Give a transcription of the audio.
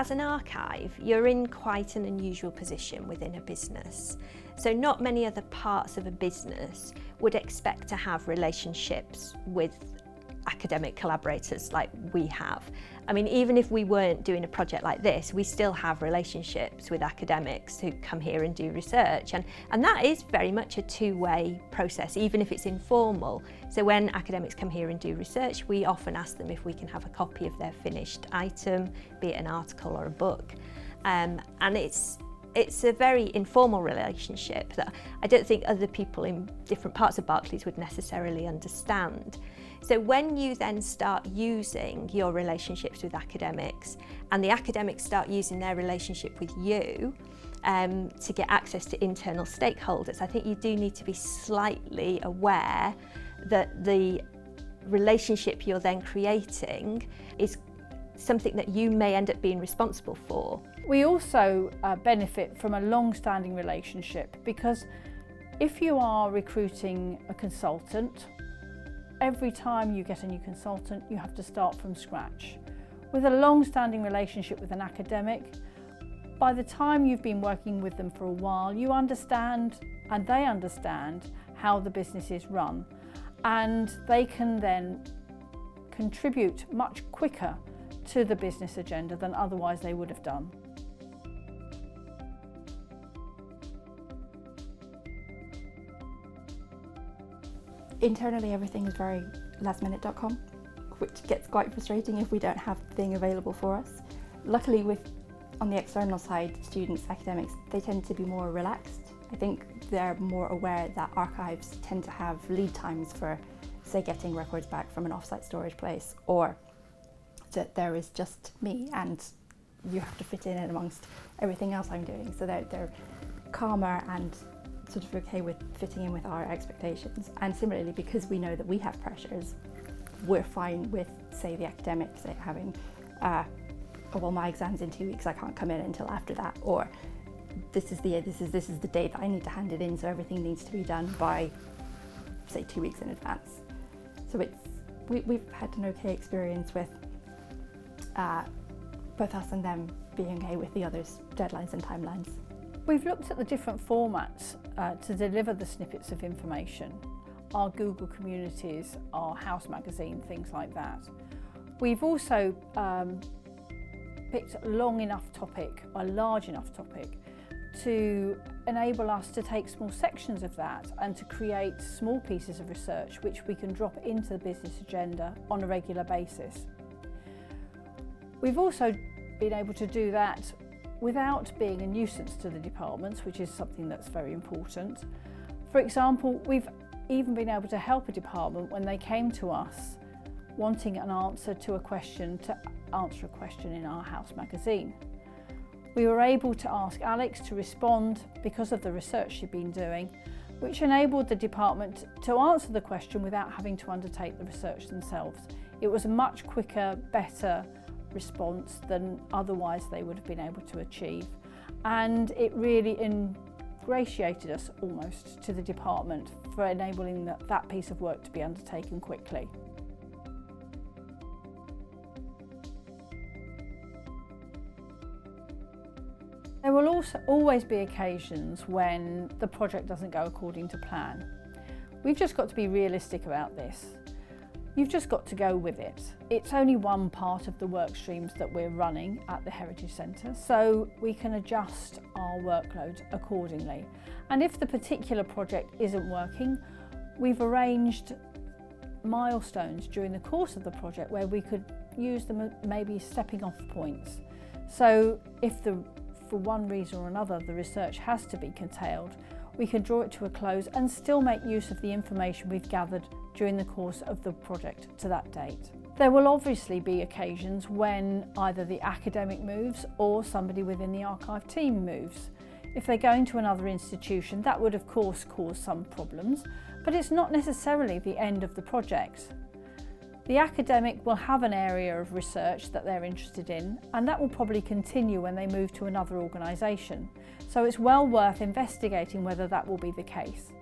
As an archive, you're in quite an unusual position within a business. So not many other parts of a business would expect to have relationships with academic collaborators like we have. I mean, even if we weren't doing a project like this, we still have relationships with academics who come here and do research. And that is very much a two-way process, even if it's informal. So when academics come here and do research, we often ask them if we can have a copy of their finished item, be it an article or a book. And it's a very informal relationship that I don't think other people in different parts of Barclays would necessarily understand. So when you then start using your relationships with academics and the academics start using their relationship with you to get access to internal stakeholders, I think you do need to be slightly aware that the relationship you're then creating is something that you may end up being responsible for. We also benefit from a long-standing relationship, because if you are recruiting a consultant, every time you get a new consultant, you have to start from scratch. With a long-standing relationship with an academic, by the time you've been working with them for a while, you understand and they understand how the business is run, and they can then contribute much quicker to the business agenda than otherwise they would have done. Internally, everything is very lastminute.com, which gets quite frustrating if we don't have the thing available for us. Luckily, on the external side, students, academics, they tend to be more relaxed. I think they're more aware that archives tend to have lead times for, say, getting records back from an offsite storage place, or that there is just me and you have to fit in amongst everything else I'm doing. So they're calmer and sort of okay with fitting in with our expectations. And similarly, because we know that we have pressures, we're fine with, say, the academics having, oh well, my exam's in 2 weeks, I can't come in until after that, or this is the date that I need to hand it in, so everything needs to be done by, say, 2 weeks in advance. So we've had an okay experience with both us and them being okay with the others' deadlines and timelines. We've looked at the different formats to deliver the snippets of information. Our Google communities, our house magazine, things like that. We've also picked a long enough topic, a large enough topic, to enable us to take small sections of that and to create small pieces of research which we can drop into the business agenda on a regular basis. We've also been able to do that without being a nuisance to the departments, which is something that's very important. For example, we've even been able to help a department when they came to us wanting an answer to a question, to answer a question in our house magazine. We were able to ask Alex to respond because of the research she'd been doing, which enabled the department to answer the question without having to undertake the research themselves. It was a much quicker, better response than otherwise they would have been able to achieve. And it really ingratiated us almost to the department for enabling that piece of work to be undertaken quickly. There will also always be occasions when the project doesn't go according to plan. We've just got to be realistic about this. You've just got to go with it. It's only one part of the work streams that we're running at the Heritage Centre, so we can adjust our workload accordingly. And if the particular project isn't working, we've arranged milestones during the course of the project where we could use them as maybe stepping off points. So if for one reason or another the research has to be curtailed, we can draw it to a close and still make use of the information we've gathered during the course of the project to that date. There will obviously be occasions when either the academic moves or somebody within the archive team moves. If they're going to another institution, that would of course cause some problems, but it's not necessarily the end of the project. The academic will have an area of research that they're interested in, and that will probably continue when they move to another organisation. So it's well worth investigating whether that will be the case.